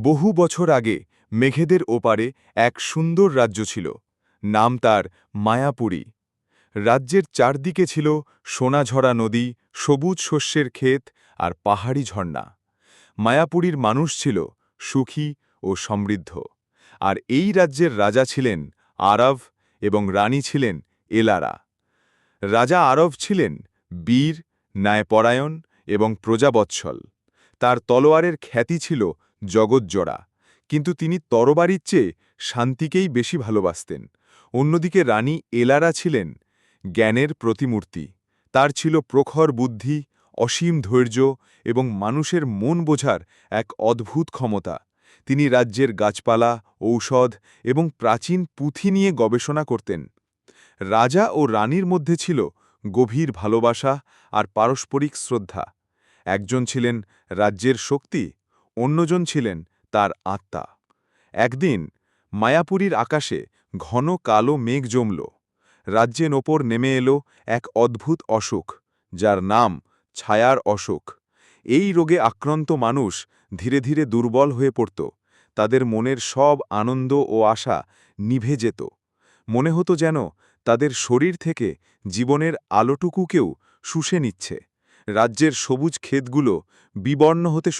বহু বছর আগে মেঘেদের ওপারে এক সুন্দর রাজ্য ছিল। নাম তার মায়াপুরী। রাজ্যের চারদিকে ছিল সোনাঝরা নদী, সবুজ শস্যের ক্ষেত আর পাহাড়ি ঝর্ণা। মায়াপুরীর মানুষ ছিল সুখী ও সমৃদ্ধ। আর এই রাজ্যের রাজা ছিলেন আরব এবং রানী ছিলেন এলারা। রাজা আরব ছিলেন বীর, ন্যায়পরায়ণ এবং প্রজাবৎসল। তার তলোয়ারের খ্যাতি ছিল জগৎজোড়া, কিন্তু তিনি তরবারির চেয়ে শান্তিকেই বেশি ভালোবাসতেন। অন্যদিকে রানী এলারা ছিলেন জ্ঞানের প্রতিমূর্তি। তার ছিল প্রখর বুদ্ধি, অসীম ধৈর্য এবং মানুষের মন বোঝার এক অদ্ভুত ক্ষমতা। তিনি রাজ্যের গাছপালা, ঔষধ এবং প্রাচীন পুঁথি নিয়ে গবেষণা করতেন। রাজা ও রানীর মধ্যে ছিল গভীর ভালোবাসা আর পারস্পরিক শ্রদ্ধা। একজন ছিলেন রাজ্যের শক্তি, অন্যজন ছিলেন তার আত্মা। একদিন মায়াপুরীর আকাশে ঘন কালো মেঘ জমল। রাজ্যের ওপর নেমে এলো এক অদ্ভুত অসুখ, যার নাম ছায়ার অসুখ। এই রোগে আক্রান্ত মানুষ ধীরে ধীরে দুর্বল হয়ে পড়ত। তাদের মনের সব আনন্দ ও আশা নিভে যেত। মনে হতো যেন তাদের শরীর থেকে জীবনের আলোটুকুকেও শুষে নিচ্ছে। রাজ্যের সবুজ ক্ষেতগুলো বিবর্ণ হতে